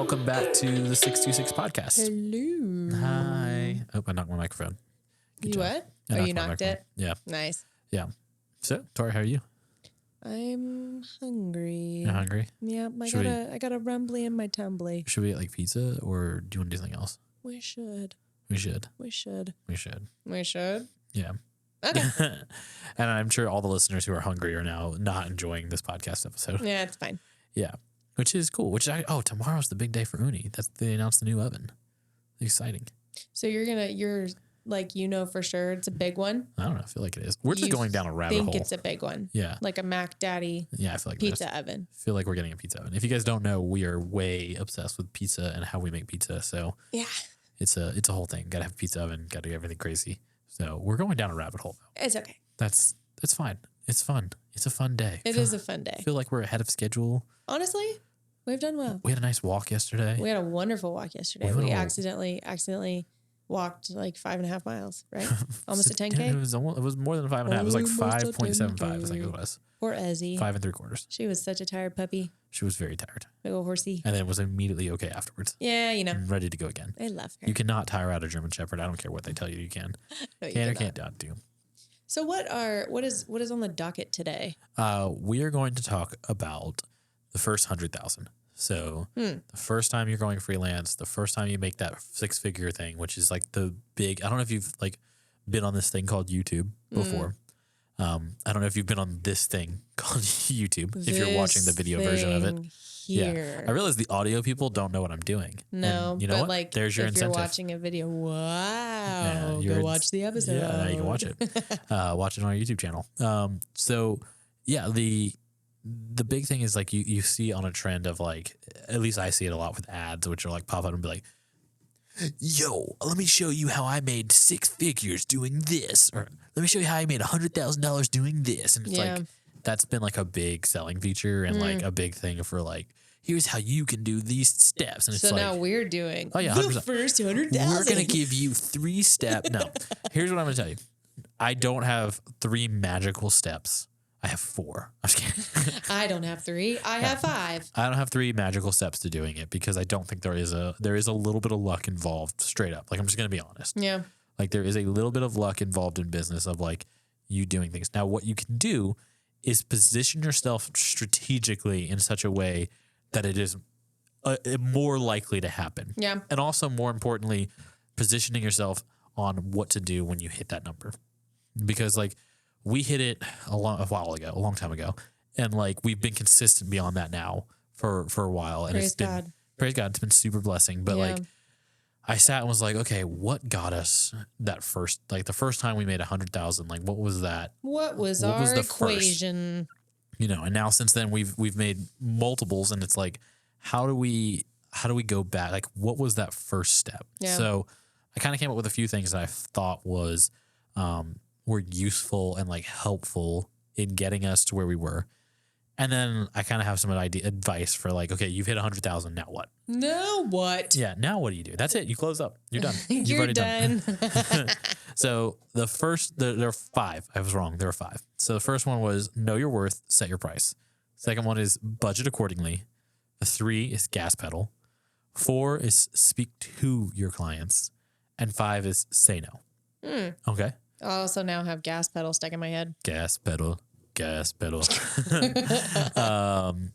welcome back to the 626 podcast. Hello. Hi. Oh, I knocked my microphone. Good You job. what? I Oh, you my knocked microphone. it? Yeah. Nice. Yeah. So, Tori, how are you? I'm hungry. You're hungry? Yeah, I got a rumbly in my tumbly. Should we get like pizza or do you want to do something else? We should. We should. We should. We should. We should. Yeah. Okay. And I'm sure all the listeners who are hungry are now not enjoying this podcast episode. Yeah, it's fine. Yeah. Which is cool. Tomorrow's the big day for Uni. They announced the new oven. Exciting. So you're like, for sure it's a big one. I don't know. I feel like it is. We're just You going down a rabbit hole. think it's a big one. Yeah. Like a Mac Daddy Yeah, I feel like it is. pizza oven. I feel like we're getting a pizza oven. If you guys don't know, we are way obsessed with pizza and how we make pizza. So Yeah. it's a whole thing. Got to have a pizza oven. Got to do everything crazy. So we're going down a rabbit hole. It's okay. It's fine. It's fun. It's a fun day. It is a fun day. I feel like we're ahead of schedule. Honestly, we've done well. We had a nice walk yesterday. We had a wonderful walk yesterday. We We went accidentally walked like 5.5 miles, right? Almost a Yeah, 10K. it was more than 5.5. It was like Almost a 5.75. I 10K. think it was Poor Ezzy. 5 3/4. She was such a tired puppy. She was very tired, Big old horsey. and then was immediately okay afterwards. Yeah, Ready to go again. I love her. You cannot tire out a German Shepherd. I don't care what they tell you. You can. No, you Can or cannot. can't do. So what is on the docket today? We are going to talk about the first 100,000. So the first time you're going freelance, the first time you make that 6-figure thing, which is like the big. I don't know if you've like been on this thing called YouTube before. I don't know if you've been on this thing called YouTube. If you're watching the video version of it. Here. Yeah, I realize the audio people don't know what I'm doing. No, And you know but what? like There's your if incentive. you're watching a video, wow, you're- go watch the episode. Yeah, now you can watch it. Watch it on our YouTube channel. So yeah, the big thing is like you see on a trend of like, at least I see it a lot with ads, which are like pop up and be like, yo, let me show you how I made 6 figures doing this, or let me show you how I made $100,000 doing this. And it's Yeah. like, that's been like a big selling feature and like a big thing for like, here's how you can do these steps. And it's So like, now we're doing Oh, yeah, the 100%. first 100,000. we're going to give you 3 steps. No, here's what I'm going to tell you. I don't have 3 magical steps. I have 4. I'm just kidding. I don't have 3. I have 5. I don't have 3 magical steps to doing it because I don't think there is a little bit of luck involved straight up. Like, I'm just going to be honest. Yeah. Like, there is a little bit of luck involved in business of like you doing things. Now, what you can do is position yourself strategically in such a way that it is more likely to happen. Yeah. And also, more importantly, positioning yourself on what to do when you hit that number. Because like we hit it a long time ago. And like we've been consistent beyond that now for a while. And Praise it's been, God. praise God, it's been super blessing. But Yeah. like I sat and was like, okay, what got us that first, like the first time we made 100,000, like what was that? What was What our was the first? equation? You know, and now since then we've made multiples, and it's like, how do we go back? Like, what was that first step? Yeah. So I kind of came up with a few things that I thought were useful and like helpful in getting us to where we were. And then I kind of have some advice for like, okay, you've hit 100,000. Now what? No, what? Yeah. Now what do you do? That's it. You close up. You're done. You've You're already done. So the first, there are 5. I was wrong. There are 5. So the first one was know your worth, set your price. Second one is budget accordingly. 3 is gas pedal. 4 is speak to your clients. And 5 is say no. Okay. I also now have gas pedal stuck in my head. Gas pedal. Gas pedal.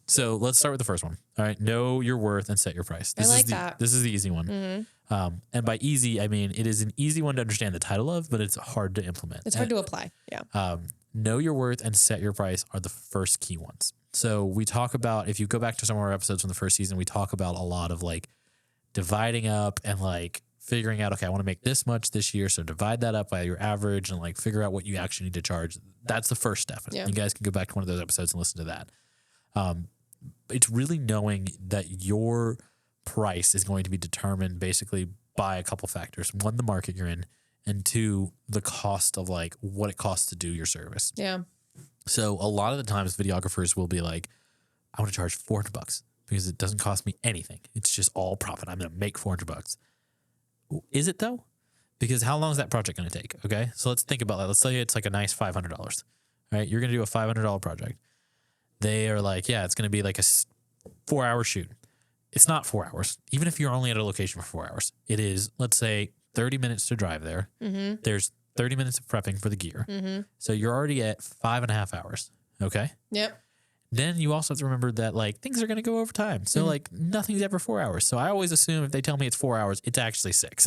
So let's start with the first one. All right. Know your worth and set your price. I like is that. This is the easy one. And by easy, I mean it is an easy one to understand the title of, but it's hard to implement. It's hard to apply. Yeah. Know your worth and set your price are the first key ones. So we talk about, if you go back to some of our episodes from the first season, we talk about a lot of like dividing up and like figuring out, okay, I want to make this much this year. So divide that up by your average and like figure out what you actually need to charge. That's the first step. Yeah. You guys can go back to one of those episodes and listen to that. It's really knowing that your price is going to be determined basically by a couple factors. 1, the market you're in, and 2, the cost of like what it costs to do your service. Yeah. So a lot of the times videographers will be like, I want to charge $400 because it doesn't cost me anything. It's just all profit. I'm going to make $400. Is it though? Because how long is that project going to take? Okay. So let's think about that. Let's say it's like a nice $500. All right. You're going to do a $500 project. They are like, yeah, it's going to be like a 4-hour shoot. it's not 4 hours. Even if you're only at a location for 4 hours, it is, let's say, 30 minutes to drive there. Mm-hmm. There's 30 minutes of prepping for the gear. Mm-hmm. So you're already at 5.5 hours. Okay. Yep. Then you also have to remember that like things are going to go over time. So like nothing's ever 4 hours. So I always assume if they tell me it's 4 hours, it's actually 6.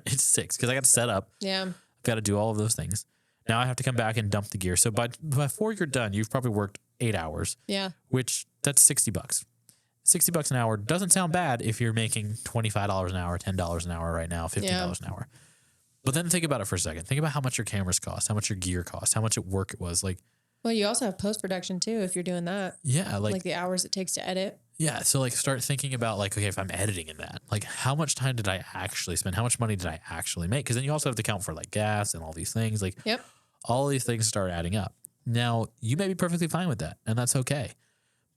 It's 6 because I got to set up. Yeah. I've got to do all of those things. Now I have to come back and dump the gear. So before you're done, you've probably worked 8 hours. Yeah. Which that's $60. $60 an hour doesn't sound bad if you're making $25 an hour, $10 an hour right now, $15 an hour. But then think about it for a second. Think about how much your cameras cost, how much your gear cost, how much work it was. Like, well, you also have post-production too if you're doing that. yeah, like the hours it takes to edit. Yeah, so like start thinking about like, okay, if I'm editing in that, like how much time did I actually spend? How much money did I actually make? Because then you also have to account for like gas and all these things. Like, yep, all these things start adding up. Now, you may be perfectly fine with that, and that's okay.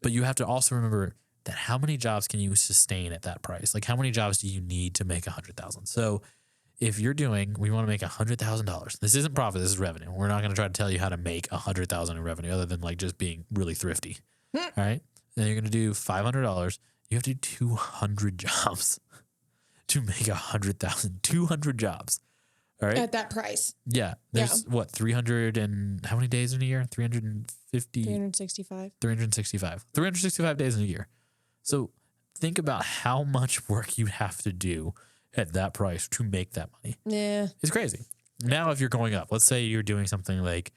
But you have to also remember that how many jobs can you sustain at that price? Like, how many jobs do you need to make 100,000? So if you're doing, we want to make $100,000. This isn't profit. This is revenue. We're not going to try to tell you how to make 100,000 in revenue other than like just being really thrifty. All right. Then you're going to do $500. You have to do 200 jobs to make 100,000, 200 jobs. All right. at that price. Yeah. There's what, 300 and how many days in a year? 350, 365. 365 days in a year. So think about how much work you have to do at that price to make that money. Yeah. It's crazy. Now, if you're going up, let's say you're doing something like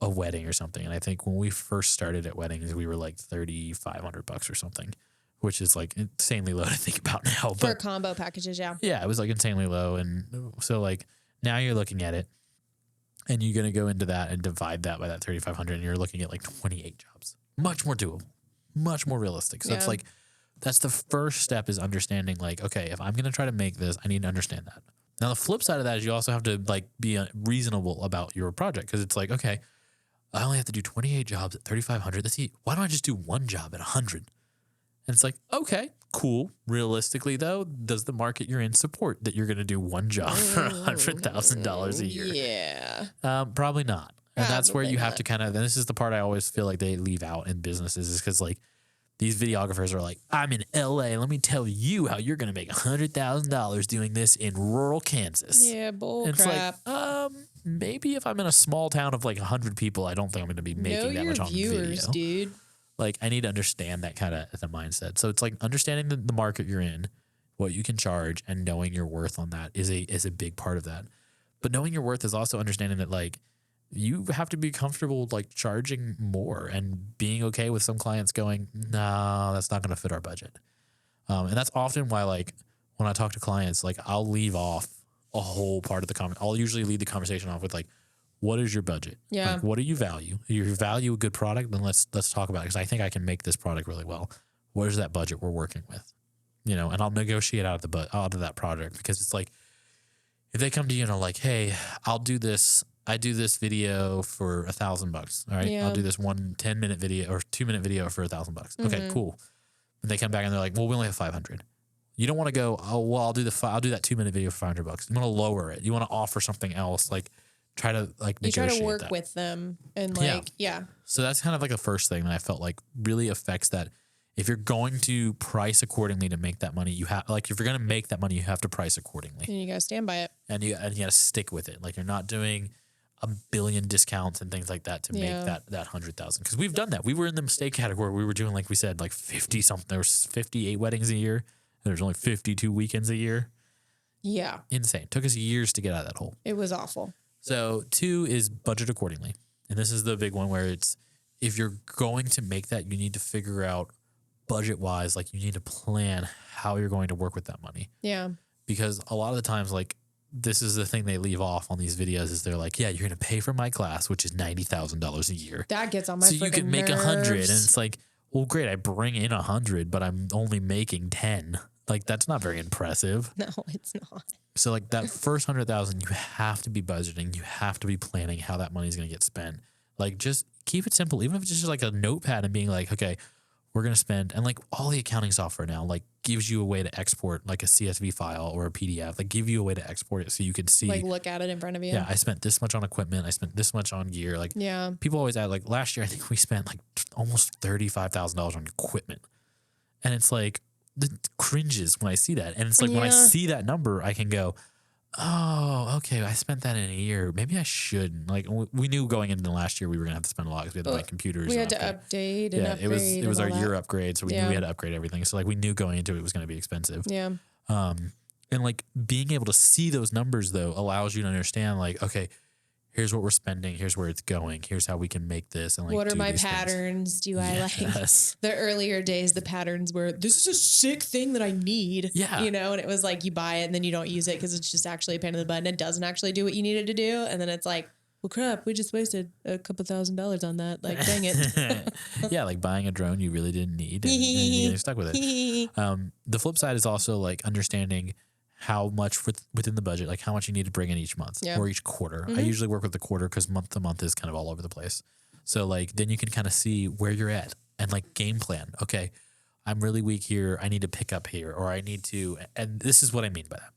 a wedding or something. And I think when we first started at weddings, we were like $3,500 or something, which is like insanely low to think about now. For But combo packages, yeah. yeah, it was like insanely low. And so like now you're looking at it and you're going to go into that and divide that by that 3,500 and you're looking at like 28 jobs. Much more doable, much more realistic. So it's like, that's the first step is understanding like, okay, if I'm going to try to make this, I need to understand that. Now, the flip side of that is you also have to like be reasonable about your project because it's like, okay, I only have to do 28 jobs at 3,500. Let's see, why don't I just do one job at 100? And it's like, okay, cool. Realistically, though, does the market you're in support that you're going to do one job for $100,000 a year? Yeah. Probably not. And that's where you Probably have not. to kind of, and this is the part I always feel like they leave out in businesses is because like these videographers are like, I'm in LA. Let me tell you how you're going to make $100,000 doing this in rural Kansas. Yeah, bull And it's crap. like, maybe if I'm in a small town of like 100 people, I don't think I'm going to be making Know that your much on viewers, video. dude. Like I need to understand that kind of the mindset. So it's like understanding the market you're in, what you can charge, and knowing your worth on that is a big part of that. But knowing your worth is also understanding that like you have to be comfortable like charging more and being okay with some clients going, no, that's not going to fit our budget. And that's often why like when I talk to clients, like I'll leave off a whole part of the comment. I'll usually lead the conversation off with like, what is your budget? Yeah. Like, what do you value? You value a good product, then let's talk about it because I think I can make this product really well. What is that budget we're working with? You know, and I'll negotiate out of that project because it's like if they come to you and are like, hey, I'll do this. I do this video for $1,000. All right. Yeah. I'll do this 10-minute video or 2-minute video for $1,000. Okay, cool. And they come back and they're like, well, we only have 500. You don't want to go, oh, well, I'll do that 2-minute video for $500. You want to lower it. You want to offer something else. Like try to like You negotiate try to work that. with them and like, yeah. So that's kind of like the first thing that I felt like really affects that. If you're going to price accordingly to make that money, you have like if you're going to make that money, you have to price accordingly, And you gotta stand by it. and you got to stick with it. Like you're not doing a billion discounts and things like that to Yeah. make that 100,000. Because we've done that. We were in the mistake category. We were doing like we said like 50 something. There was 58 weddings a year. And there's only 52 weekends a year. Yeah. Insane. Took us years to get out of that hole. It was awful. So 2 is budget accordingly. And this is the big one where it's if you're going to make that, you need to figure out budget wise, like you need to plan how you're going to work with that money. Yeah. Because a lot of the times, like this is the thing they leave off on these videos is they're like, yeah, you're going to pay for my class, which is $90,000 a year. That gets on my So you can freaking make 100. And nerves. it's like, well, great. I bring in 100, but I'm only making 10. Like that's not very impressive. No, it's not. So like that first 100,000, you have to be budgeting. You have to be planning how that money is going to get spent. Like just keep it simple. Even if it's just like a notepad and being like, okay, we're going to spend, and like all the accounting software now, like gives you a way to export like a CSV file or a PDF, like give you a way to export it so you can see, Like look at it in front of you. yeah, I spent this much on equipment. I spent this much on gear. Like Yeah. people always add like last year, I think we spent like almost $35,000 on equipment. And it's like, cringes when I see that. And it's like when I see that number, I can go, oh, okay, I spent that in a year. Maybe I shouldn't. Like we knew going into last year we were gonna have to spend a lot because we had to buy computers. We had to update and upgrade. It was our year upgrade, so we knew we had to upgrade everything. So like we knew going into it was gonna be expensive. Yeah. And like being able to see those numbers though allows you to understand like, okay, here's what we're spending, here's where it's going, here's how we can make this. And like, what are my patterns? Do I like the earlier days? The patterns were, this is a sick thing that I need. Yeah. You know, and it was like you buy it and then you don't use it because it's just actually a pain in the butt and it doesn't actually do what you need it to do. And then it's like, well, crap, we just wasted a couple $1,000s on that. Like, dang it. Yeah, like buying a drone you really didn't need and you're getting stuck with it. The flip side is also like understanding how much within the budget, like how much you need to bring in each month or each quarter. I usually work with the quarter because month to month is kind of all over the place. So like then you can kind of see where you're at and like game plan. Okay, I'm really weak here. I need to pick up here, or I need to, and this is what I mean by that.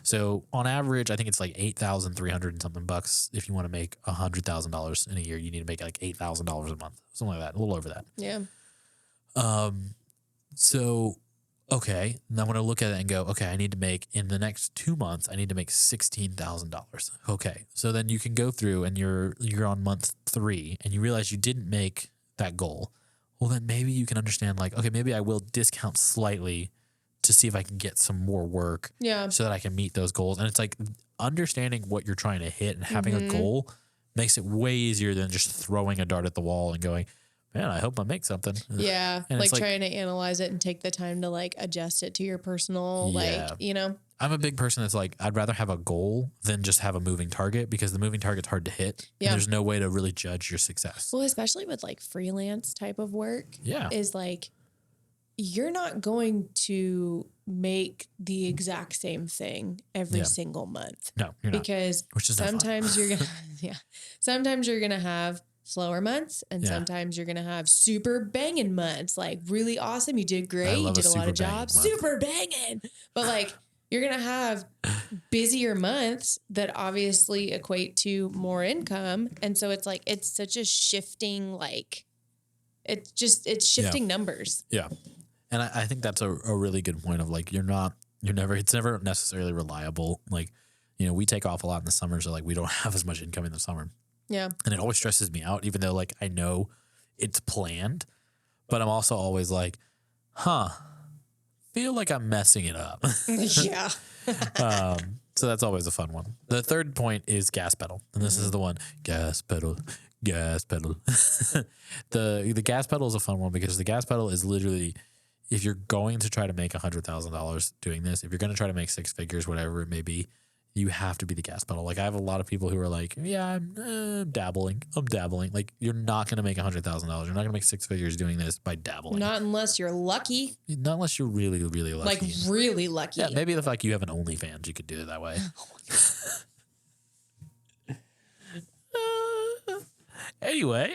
So on average, I think it's like 8,300 and something bucks. If you want to make $100,000 in a year, you need to make like $8,000 a month, something like that, a little over that. Yeah. So, okay, now I'm going to look at it and go, okay, I need to make in the next 2 months, I need to make $16,000. Okay, so then you can go through and you're on month 3 and you realize you didn't make that goal. Well, then maybe you can understand like, okay, maybe I will discount slightly to see if I can get some more work so that I can meet those goals. And it's like understanding what you're trying to hit and having a goal makes it way easier than just throwing a dart at the wall and going, man, I hope I make something. Yeah. Like trying to analyze it and take the time to like adjust it to your personal, like, you know. I'm a big person that's like, I'd rather have a goal than just have a moving target because the moving target's hard to hit. Yeah. And there's no way to really judge your success. Well, especially with like freelance type of work. Yeah. Is like, you're not going to make the exact same thing every single month. No, you're not. Because sometimes you're gonna sometimes you're gonna have slower months and sometimes you're gonna have super banging months, like really awesome. You did great, you did a lot of jobs, super banging. But like you're gonna have busier months that obviously equate to more income. And so it's like it's such a shifting, like it's shifting numbers. Yeah. And I think that's a really good point of like, it's never necessarily reliable. Like, you know, we take off a lot in the summer. So like, we don't have as much income in the summer. Yeah. And it always stresses me out, even though like, I know it's planned, but I'm also always like, feel like I'm messing it up. Yeah. So that's always a fun one. The third point is gas pedal. And this is the one, gas pedal. The gas pedal is a fun one because the gas pedal is literally, if you're going to try to make $100,000 doing this, if you're going to try to make 6 figures, whatever it may be, you have to be the gas pedal. Like I have a lot of people who are like, yeah, I'm dabbling. Like you're not going to make $100,000. You're not going to make 6 figures doing this by dabbling. Not unless you're lucky. Not unless you're really, really lucky. Like really lucky. Yeah, maybe if like you have an OnlyFans, you could do it that way. Anyway,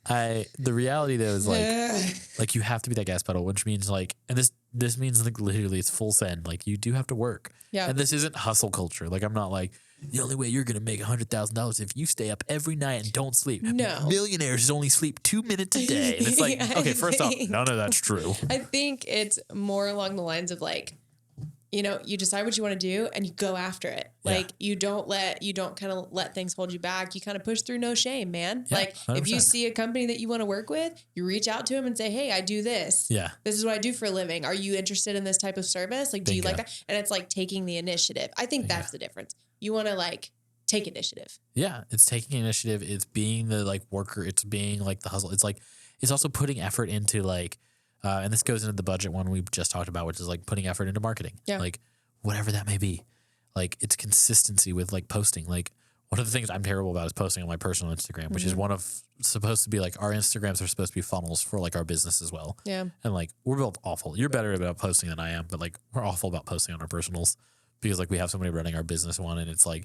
the reality though is like you have to be that gas pedal, which means like, and this means like literally it's full send. Like you do have to work. Yeah. And this isn't hustle culture. Like I'm not like the only way you're gonna make $100,000 if you stay up every night and don't sleep. No, millionaires only sleep 2 minutes a day. And it's like, okay, first off, none of that's true. I think it's more along the lines of like, you know, you decide what you want to do and you go after it. Like you don't kind of let things hold you back. You kind of push through, no shame, man. Yeah, like 100%. If you see a company that you want to work with, you reach out to them and say, hey, I do this. Yeah. This is what I do for a living. Are you interested in this type of service? Like, do you like that? And it's like taking the initiative. I think that's the difference. You want to like take initiative. Yeah. It's taking initiative. It's being the like worker. It's being like the hustle. It's like, it's also putting effort into like, and this goes into the budget one we just talked about, which is like putting effort into marketing. Yeah. Like whatever that may be. Like it's consistency with like posting. Like one of the things I'm terrible about is posting on my personal Instagram, which is one of supposed to be like our Instagrams are supposed to be funnels for like our business as well. Yeah. And like we're both awful. You're better about posting than I am, but like we're awful about posting on our personals because like we have somebody running our business one and it's like,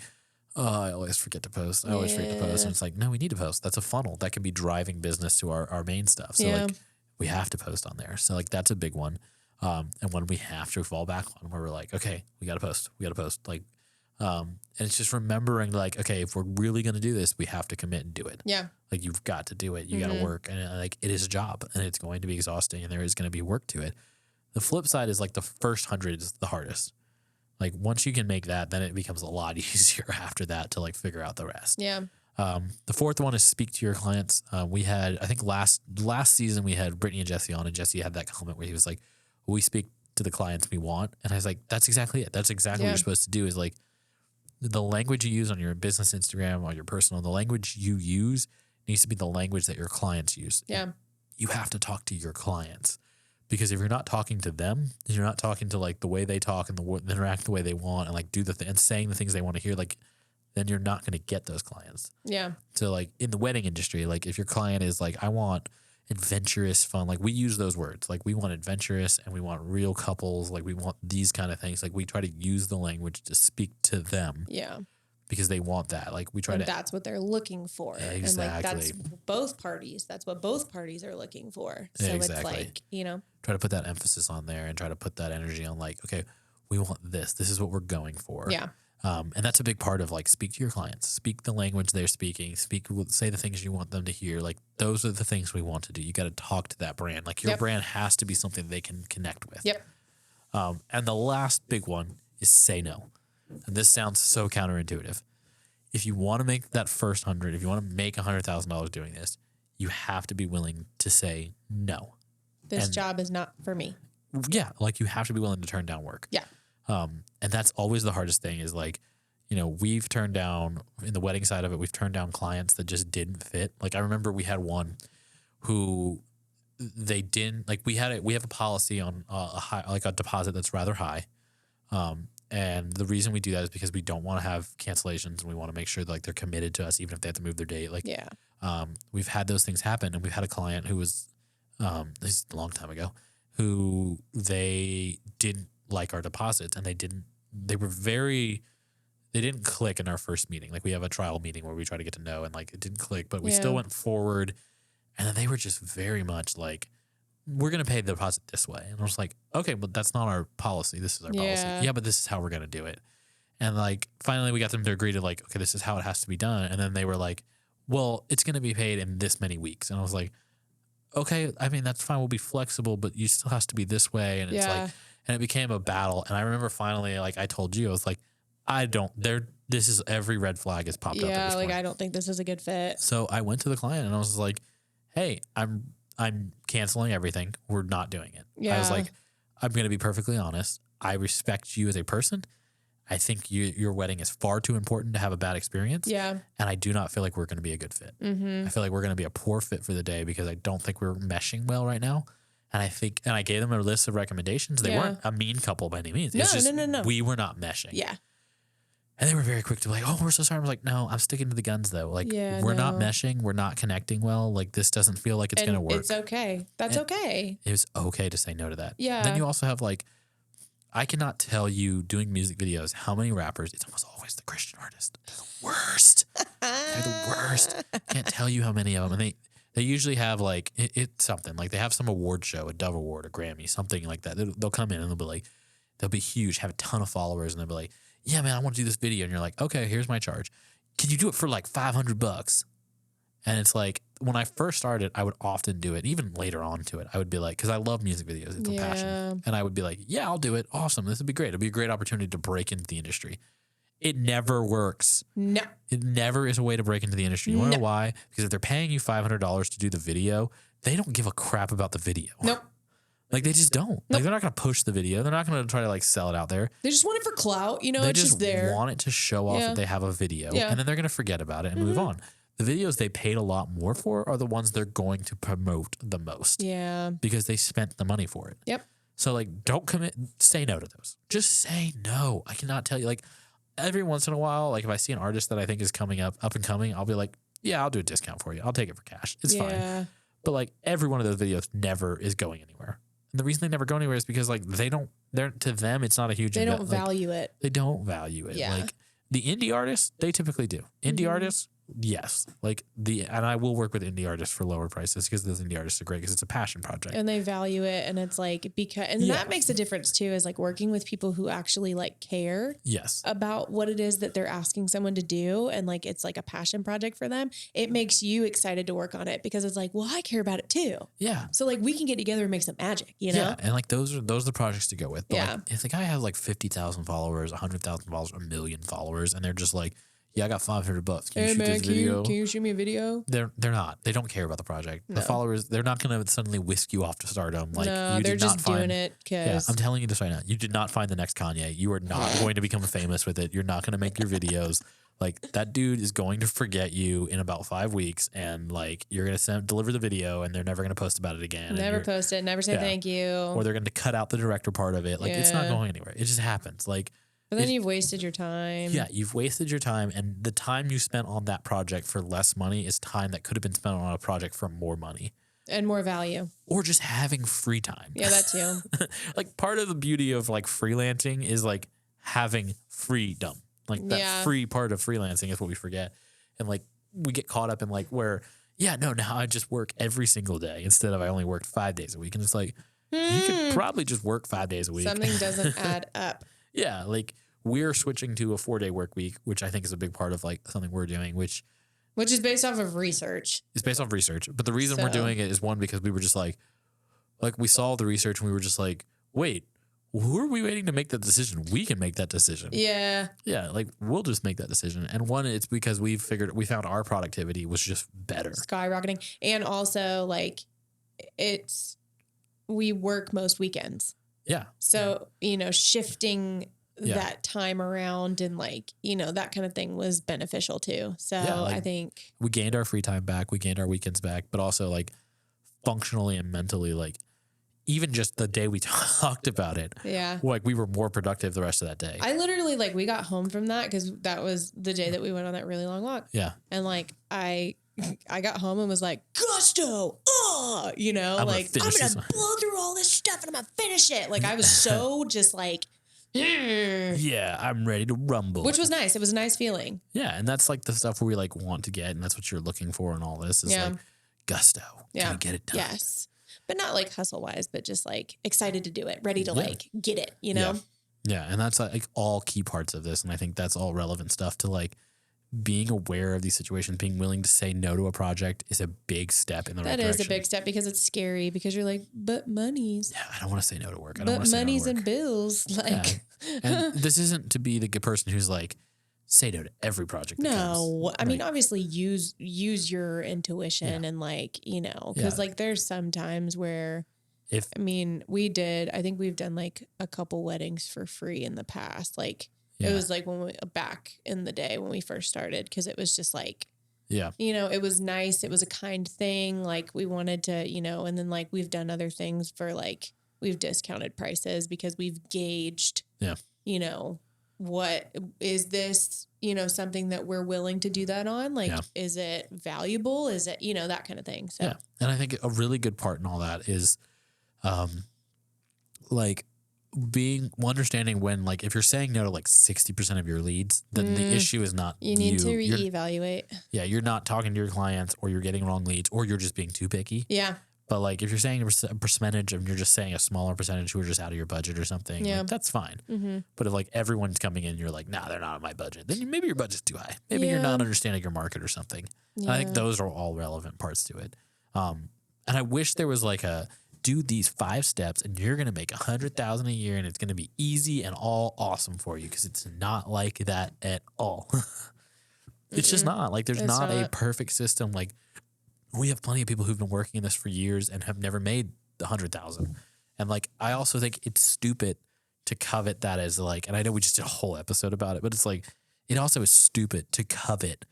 oh, I always forget to post. I always forget to post. And it's like, no, we need to post. That's a funnel that can be driving business to our main stuff. So like we have to post on there. So like that's a big one. And when we have to fall back on where we're like, okay, we got to post. Like And it's just remembering like, okay, if we're really going to do this, we have to commit and do it. Yeah. Like you've got to do it. You got to work, and like it is a job, and it's going to be exhausting, and there is going to be work to it. The flip side is like the first 100 is the hardest. Like once you can make that, then it becomes a lot easier after that to like figure out the rest. Yeah. The fourth one is speak to your clients. We had, I think last season we had Brittany and Jesse on, and Jesse had that comment where he was like, we speak to the clients we want. And I was like, that's exactly it. That's exactly what you're supposed to do, is like the language you use on your business Instagram or your personal, the language you use needs to be the language that your clients use. Yeah. You have to talk to your clients, because if you're not talking to them, you're not talking to like the way they talk and interact the way they want and like do and saying the things they want to hear, like then you're not going to get those clients. Yeah. So like in the wedding industry, like if your client is like, I want adventurous fun, like we use those words, like we want adventurous and we want real couples, like we want these kind of things. Like we try to use the language to speak to them. Yeah. Because they want that. Like we try and to. That's what they're looking for. Exactly. And like that's both parties. That's what both parties are looking for. So it's like, you know. Try to put that emphasis on there and try to put that energy on like, okay, we want this. This is what we're going for. Yeah. And that's a big part of like speak to your clients, speak the language they're speaking, say the things you want them to hear. Like those are the things we want to do. You got to talk to that brand. Like your brand has to be something they can connect with. Yep. And the last big one is say no. And this sounds so counterintuitive. If you want to make that first 100, if you want to make $100,000 doing this, you have to be willing to say no. This job is not for me. Yeah. Like you have to be willing to turn down work. Yeah. And that's always the hardest thing is like, you know, we've turned down in the wedding side of it, we've turned down clients that just didn't fit. Like I remember we had one who they didn't like, we have a policy on a deposit that's rather high. And the reason we do that is because we don't want to have cancellations, and we want to make sure that, like they're committed to us, even if they have to move their date. Like, we've had those things happen, and we've had a client who was, this is a long time ago, who they didn't like our deposits, and they didn't click in our first meeting. Like we have a trial meeting where we try to get to know, and like it didn't click, but we still went forward, and then they were just very much like, we're going to pay the deposit this way. And I was like, okay, but that's not our policy. This is our policy. Yeah, but this is how we're going to do it. And like, finally we got them to agree to like, okay, this is how it has to be done. And then they were like, well, it's going to be paid in this many weeks. And I was like, okay, I mean, that's fine. We'll be flexible, but you still has to be this way. And it's like, and it became a battle. And I remember finally, like I told you, I was like, this is every red flag has popped up. Yeah. Like, I don't think this is a good fit. So I went to the client and I was like, hey, I'm canceling everything. We're not doing it. Yeah. I was like, I'm going to be perfectly honest. I respect you as a person. I think your wedding is far too important to have a bad experience. Yeah. And I do not feel like we're going to be a good fit. Mm-hmm. I feel like we're going to be a poor fit for the day because I don't think we're meshing well right now. And I gave them a list of recommendations. They weren't a mean couple by any means. It's just no. We were not meshing. Yeah. And they were very quick to be like, oh, we're so sorry. I was like, no, I'm sticking to the guns though. Like we're not meshing. We're not connecting well. Like this doesn't feel like it's going to work. It's okay. That's okay. It was okay to say no to that. Yeah. Then you also have like, I cannot tell you doing music videos how many rappers, it's almost always the Christian artist. They're the worst. They're the worst. Can't tell you how many of them. And they usually have like, it's something like they have some award show, a Dove Award, a Grammy, something like that. They'll come in and they'll be huge, have a ton of followers, and they'll be like, yeah, man, I want to do this video. And you're like, okay, here's my charge. Can you do it for like $500? And it's like, when I first started, I would often do it. Even later on to it, I would be like, because I love music videos. It's a passion. And I would be like, yeah, I'll do it. Awesome. This would be great. It'd be a great opportunity to break into the industry. It never works. No. It never is a way to break into the industry. You want to know why? Because if they're paying you $500 to do the video, they don't give a crap about the video. Nope. Like they just don't. Nope. Like they're not going to push the video. They're not going to try to like sell it out there. They just want it for clout. You know, they it's just there. They want it to show off that they have a video. Yeah. And then they're going to forget about it and move on. The videos they paid a lot more for are the ones they're going to promote the most. Yeah. Because they spent the money for it. Yep. So like don't commit, say no to those. Just say no. I cannot tell you, like every once in a while, like if I see an artist that I think is coming up and coming, I'll be like, yeah, I'll do a discount for you. I'll take it for cash. It's fine. But like every one of those videos never is going anywhere. And the reason they never go anywhere is because like to them, it's not a huge, they don't value it. They don't value it. Yeah. Like the indie artists, they typically do. Indie artists, Yes, like and I will work with indie artists for lower prices because those indie artists are great because it's a passion project and they value it, and it's like that makes a difference too. Is like working with people who actually like care, yes, about what it is that they're asking someone to do, and like it's like a passion project for them. It makes you excited to work on it because it's like, well, I care about it too. Yeah, so like we can get together and make some magic, you know? Yeah, and like those are the projects to go with. But Yeah. like, if the guy has like 50,000 followers, 100,000 followers, a million followers, and they're just like, yeah, I got $500. Can you shoot this video? Can you shoot me a video? They're not. They don't care about the project. No. The followers, they're not going to suddenly whisk you off to stardom. Like no, you they're did not just find, doing it because. Yeah, I'm telling you this right now. You did not find the next Kanye. You are not going to become famous with it. You're not going to make your videos. Like that dude is going to forget you in about 5 weeks, and like you're gonna deliver the video, and they're never gonna post about it again. Never post it. Never say thank you. Or they're gonna cut out the director part of it. Like it's not going anywhere. It just happens. Like. But then you've wasted your time. Yeah, you've wasted your time, and the time you spent on that project for less money is time that could have been spent on a project for more money. And more value. Or just having free time. Yeah, that too. Like part of the beauty of like freelancing is like having freedom. Like that free part of freelancing is what we forget. And like we get caught up in like where, now I just work every single day instead of I only worked 5 days a week. And it's like, you could probably just work 5 days a week. Something doesn't add up. Yeah, like we're switching to a 4-day work week, which I think is a big part of like something we're doing, which is based off of research. It's based off research. But the reason we're doing it is one, because we were just like we saw the research and we were just like, wait, who are we waiting to make that decision? We can make that decision. Yeah. Yeah, like we'll just make that decision. And one, it's because we found our productivity was just better. Skyrocketing. And also like we work most weekends. Yeah. So, shifting that time around and like, that kind of thing was beneficial too. So like I think we gained our free time back. We gained our weekends back, but also like functionally and mentally, like even just the day we talked about it. Yeah. Like we were more productive the rest of that day. I literally like, we got home from that because that was the day that we went on that really long walk. Yeah. And like, I got home and was like, gusto, like I'm going to blow through all this stuff and I'm going to finish it. Like I was so just like, yeah, I'm ready to rumble. Which was nice. It was a nice feeling. Yeah. And that's like the stuff where we like want to get, and that's what you're looking for in all this is like gusto. Can you get it done? Yes. But not like hustle wise, but just like excited to do it, ready to like get it, Yeah. And that's like all key parts of this. And I think that's all relevant stuff to like being aware of these situations, being willing to say no to a project is a big step in the right direction. That is a big step because it's scary because you're like, but monies. Yeah, I don't want to say no to work. But monies and bills. Like, and this isn't to be the good person who's like, say no to every project. No, I mean, obviously use your intuition and like, because like there's some times where I think we've done like a couple weddings for free in the past. Like it was like when back in the day when we first started, because it was just like, it was nice. It was a kind thing. Like we wanted to, and then like we've done other things for like, we've discounted prices because we've gauged, what is this, something that we're willing to do that on? Like, is it valuable? Is it, that kind of thing. So, and I think a really good part in all that is, like understanding when, like, if you're saying no to like 60% of your leads, then the issue is not you need to reevaluate. Yeah. You're not talking to your clients, or you're getting wrong leads, or you're just being too picky. Yeah. But like if you're saying a percentage and you're just saying a smaller percentage who are just out of your budget or something, like, that's fine. Mm-hmm. But if like everyone's coming in, you're like, nah, they're not on my budget. Then maybe your budget's too high. Maybe you're not understanding your market or something. Yeah. I think those are all relevant parts to it. And I wish there was like do these 5 steps and you're going to make $100,000 a year and it's going to be easy and all awesome for you. Cause it's not like that at all. It's just not like, there's not a perfect system. Like, we have plenty of people who've been working in this for years and have never made the 100,000. And like, I also think it's stupid to covet that as like, and I know we just did a whole episode about it, but it's like, it also is stupid to covet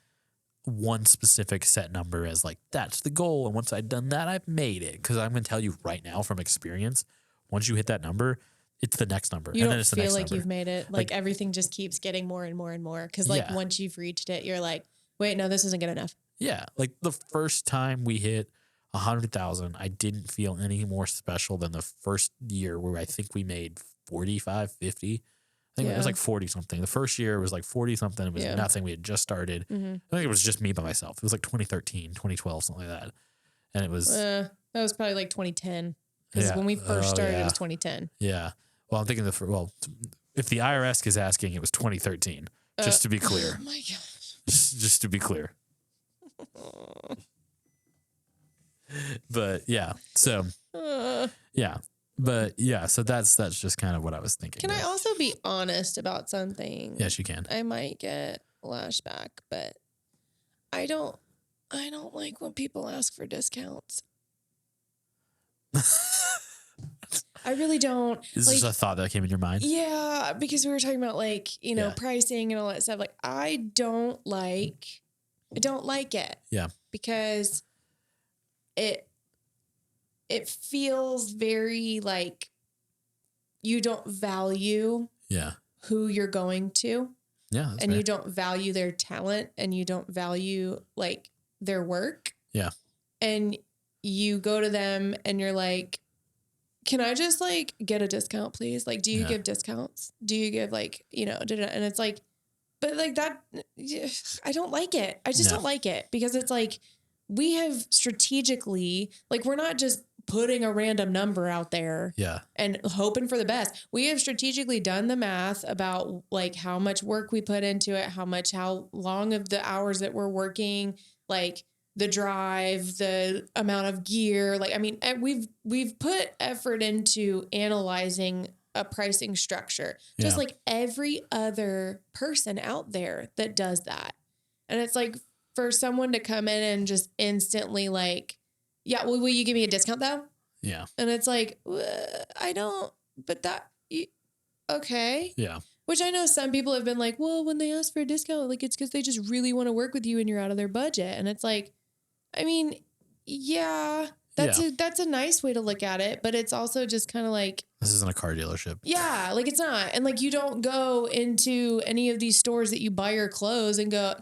one specific set number as like, that's the goal. And once I've done that, I've made it. Cause I'm going to tell you right now from experience, once you hit that number, it's the next number. You and then it's the next feel like number. You've made it. Like everything just keeps getting more and more and more. Cause like once you've reached it, you're like, wait, no, this isn't good enough. Yeah. Like the first time we hit 100,000, I didn't feel any more special than the first year where I think we made 45, 50. I think it was like 40 something. The first year was like 40 something. It was nothing. We had just started. I think it was just me by myself. It was like 2013, 2012, something like that. And it was that was probably like 2010. Because when we first started, it was 2010. Yeah. Well, I'm thinking if the IRS is asking, it was 2013. Just to be clear. Oh my gosh. Just to be clear. But yeah. So yeah. But yeah, so that's just kind of what I was thinking. Can I also be honest about something? Yes, you can. I might get lashback, but I don't like when people ask for discounts. I really don't. Is this a thought that came in your mind? Yeah, because we were talking about like, pricing and all that stuff. Like I don't like it. Yeah. Because it feels very like you don't value who you're going to. Yeah. And fair. You don't value their talent and you don't value like their work. Yeah. And you go to them and you're like, can I just like get a discount, please? Like, do you give discounts? Do you give like, and it's like, but like that, I don't like it. I just don't like it because it's like, we have strategically, like, we're not just putting a random number out there and hoping for the best. We have strategically done the math about like how much work we put into it, how long of the hours that we're working, like the drive, the amount of gear. Like, I mean, we've put effort into analyzing a pricing structure, just like every other person out there that does that. And it's like, for someone to come in and just instantly like, will you give me a discount though? Yeah. And it's like, I don't, but okay. Yeah. Which I know some people have been like, well, when they ask for a discount, like it's because they just really want to work with you and you're out of their budget. And it's like, I mean, that's a nice way to look at it, but it's also just kind of like, this isn't a car dealership. Yeah. Like it's not. And like, you don't go into any of these stores that you buy your clothes and go,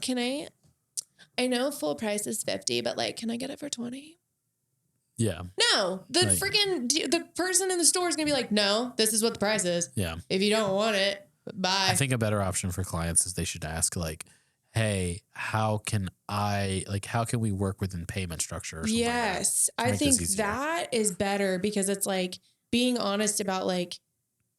I know full price is 50, but like, can I get it for 20? Yeah. No, the person in the store is going to be like, no, this is what the price is. Yeah. If you don't want it, bye. I think a better option for clients is they should ask like, hey, how can we work within payment structure? Or yes. I think that is better because it's like being honest about like,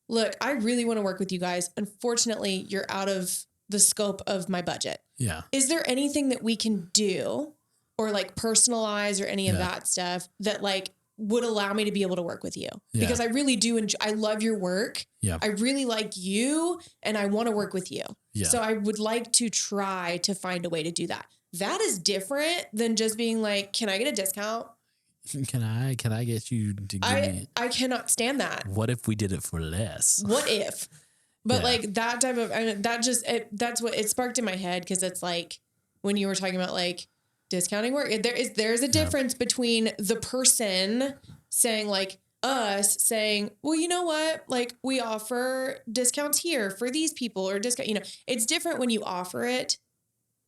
look, I really want to work with you guys. Unfortunately, you're out of the scope of my budget. Yeah. Is there anything that we can do or like personalize or any of that stuff that like would allow me to be able to work with you? Because I really do I love your work. Yeah. I really like you and I want to work with you. Yeah. So I would like to try to find a way to do that. That is different than just being like, can I get a discount? Can I get you to give me? I cannot stand that. What if we did it for less? What if? But like that type of, that's what it sparked in my head. Cause it's like when you were talking about like discounting work, there's a difference between the person saying like us saying, well, you know what? Like we offer discounts here for these people or discount, it's different when you offer it.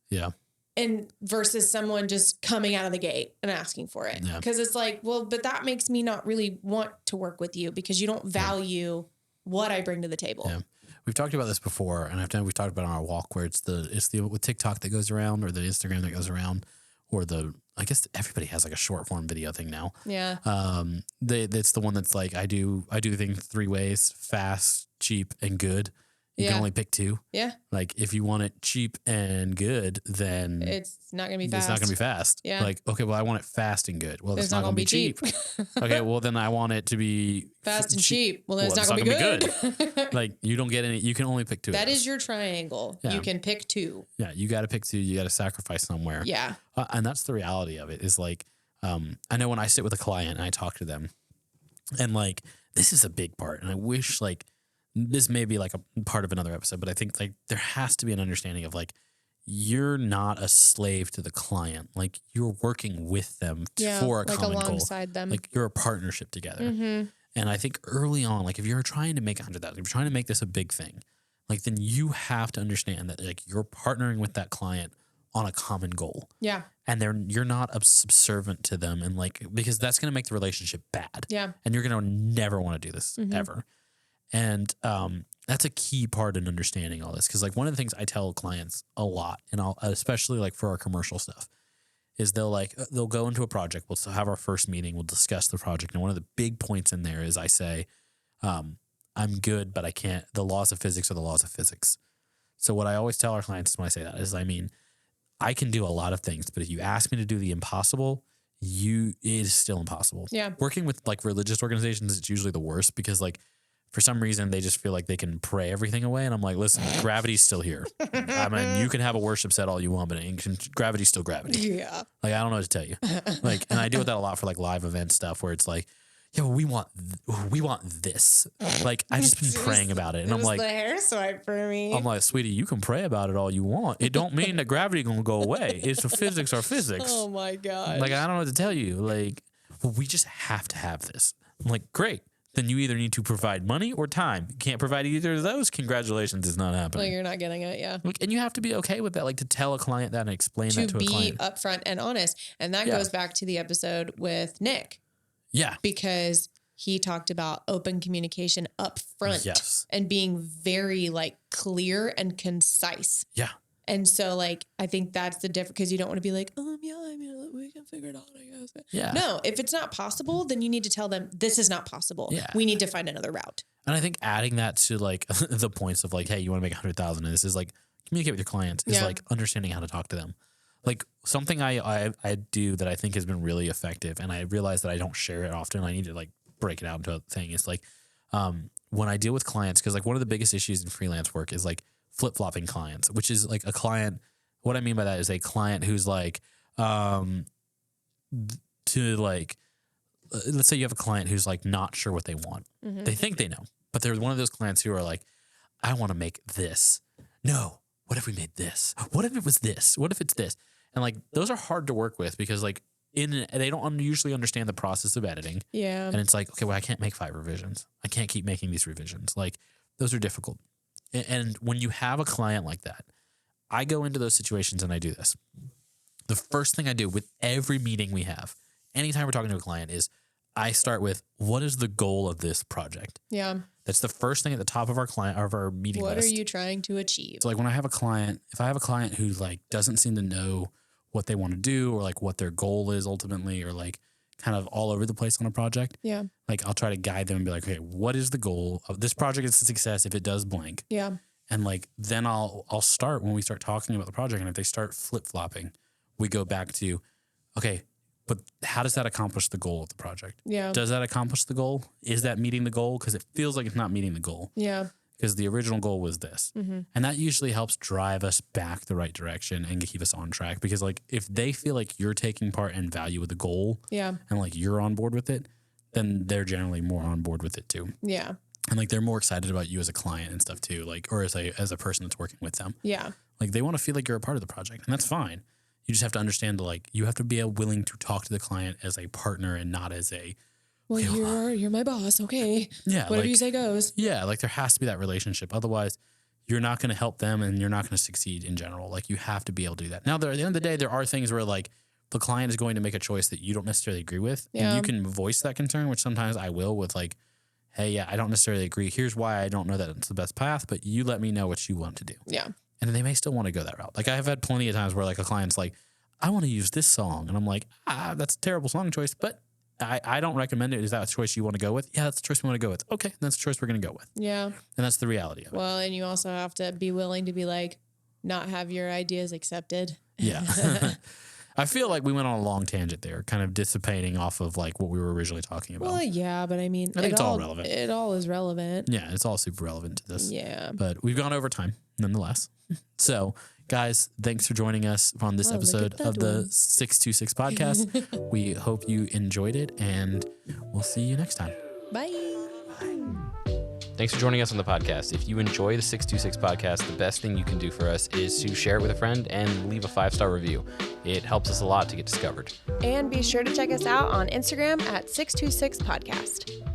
Yeah. And versus someone just coming out of the gate and asking for it. Yeah. Cause it's like, well, but that makes me not really want to work with you because you don't value what I bring to the table. Yeah. We've talked about this before, and we've talked about it on our walk where it's the with TikTok that goes around or the Instagram that goes around or I guess everybody has like a short form video thing now. Yeah. It's the one that's like, I do things 3 ways: fast, cheap, and good. You can only pick 2. Yeah. Like if you want it cheap and good, then it's not going to be fast. It's not going to be fast. Yeah. Like, okay, well, I want it fast and good. Well, it's not going to be cheap. Okay. Well, then I want it to be fast and cheap. Well, then it's not going to be good. Like you don't get any, you can only pick 2. That is your triangle. Yeah. You can pick 2. Yeah. You got to pick 2. You got to sacrifice somewhere. Yeah. And that's the reality of it is like, I know when I sit with a client and I talk to them and like, this is a big part. And I wish like, this may be like a part of another episode, but I think like there has to be an understanding of like, you're not a slave to the client. Like you're working with them for a common goal. Alongside them. Like you're a partnership together. Mm-hmm. And I think early on, like if you're trying to make 100,000, if you're trying to make this a big thing, like then you have to understand that like you're partnering with that client on a common goal. Yeah. And you're not subservient to them. And like, because that's going to make the relationship bad. Yeah. And you're going to never want to do this ever. And that's a key part in understanding all this. Because like one of the things I tell clients a lot, and I'll especially like for our commercial stuff, is they'll go into a project. We'll have our first meeting. We'll discuss the project. And one of the big points in there is I say, I'm good, but I can't. The laws of physics are the laws of physics. So what I always tell our clients when I say that is, I can do a lot of things, but if you ask me to do the impossible, it is still impossible. Yeah. Working with like religious organizations, it's usually the worst because like for some reason they just feel like they can pray everything away. And I'm like, listen, gravity's still here. I mean, you can have a worship set all you want, but gravity's still gravity. Yeah. Like, I don't know what to tell you. Like, and I deal with that a lot for like live event stuff where it's like, yeah, well, we want this. Like, I've just been praying about it. And I'm like, the hair swipe for me. I'm like, sweetie, you can pray about it all you want. It don't mean that gravity gonna go away. It's the physics are physics. Oh my God. Like, I don't know what to tell you. Like, well, we just have to have this. I'm like, great. Then you either need to provide money or time. You can't provide either of those. Congratulations, it's not happening. Like, you're not getting it, yeah. Like, and you have to be okay with that. Like, to tell a client that and explain that to a client. To be upfront and honest. And that goes back to the episode with Nick. Yeah. Because he talked about open communication up front. Yes. And being very like clear and concise. Yeah. And so like, I think that's the difference because you don't want to be like, yeah, I mean, we can figure it out, I guess. Yeah. No, if it's not possible, then you need to tell them this is not possible. Yeah. We need to find another route. And I think adding that to like the points of like, hey, you want to make 100,000 and this is like communicate with your clients is like understanding how to talk to them. Like something I do that I think has been really effective, and I realize that I don't share it often. I need to like break it out into a thing. It's like when I deal with clients, because like one of the biggest issues in freelance work is like flip-flopping clients, which is like a client. What I mean by that is a client who's like let's say you have a client who's like not sure what they want. Mm-hmm. They think they know, but they're one of those clients who are like, I want to make this. No, what if we made this? What if it was this? What if it's this? And like those are hard to work with because like they don't usually understand the process of editing. Yeah. And it's like, okay, well, I can't make 5 revisions. I can't keep making these revisions. Like those are difficult. And when you have a client like that, I go into those situations and I do this. The first thing I do with every meeting we have, anytime we're talking to a client, is I start with, what is the goal of this project? Yeah. That's the first thing at the top of our meeting list. What are you trying to achieve? So like when I have a client, if I have a client who like doesn't seem to know what they want to do or like what their goal is ultimately, or like kind of all over the place on a project. Yeah. Like I'll try to guide them and be like, okay, what is the goal of this project? Is a success if it does blank. Yeah. And like, then I'll start when we start talking about the project. And if they start flip-flopping, we go back to, okay, but how does that accomplish the goal of the project? Yeah. Does that accomplish the goal? Is that meeting the goal? Because it feels like it's not meeting the goal. Yeah. Because the original goal was this. Mm-hmm. And that usually helps drive us back the right direction and keep us on track. Because like if they feel like you're taking part and value with the goal, yeah, and like you're on board with it, then they're generally more on board with it too. Yeah. And like they're more excited about you as a client and stuff too, like, or as a person that's working with them. Yeah. Like they want to feel like you're a part of the project, and that's fine. You just have to understand like you have to be willing to talk to the client as a partner and not as a, well, okay, you're my boss. Okay. Yeah. Whatever like, you say goes. Yeah. Like there has to be that relationship. Otherwise you're not going to help them and you're not going to succeed in general. Like you have to be able to do that. Now, at the end of the day, there are things where like the client is going to make a choice that you don't necessarily agree with. Yeah. And you can voice that concern, which sometimes I will with like, hey, yeah, I don't necessarily agree. Here's why I don't know that it's the best path, but you let me know what you want to do. Yeah. And they may still want to go that route. Like I've had plenty of times where like a client's like, I want to use this song. And I'm like, that's a terrible song choice, but I don't recommend it. Is that a choice you want to go with? Yeah, that's the choice we want to go with. Okay, that's the choice we're going to go with. Yeah. And that's the reality of it. Well, and you also have to be willing to be like, not have your ideas accepted. Yeah. I feel like we went on a long tangent there, kind of dissipating off of like what we were originally talking about. Well, yeah, but I mean, I think it's all relevant. It all is relevant. Yeah, it's all super relevant to this. Yeah. But we've gone over time nonetheless. So, guys, thanks for joining us on this episode of the 626 podcast. We hope you enjoyed it, and we'll see you next time. Bye. Thanks for joining us on the podcast. If you enjoy the 626 podcast, the best thing you can do for us is to share it with a friend and leave a 5-star review. It helps us a lot to get discovered. And be sure to check us out on Instagram at 626podcast.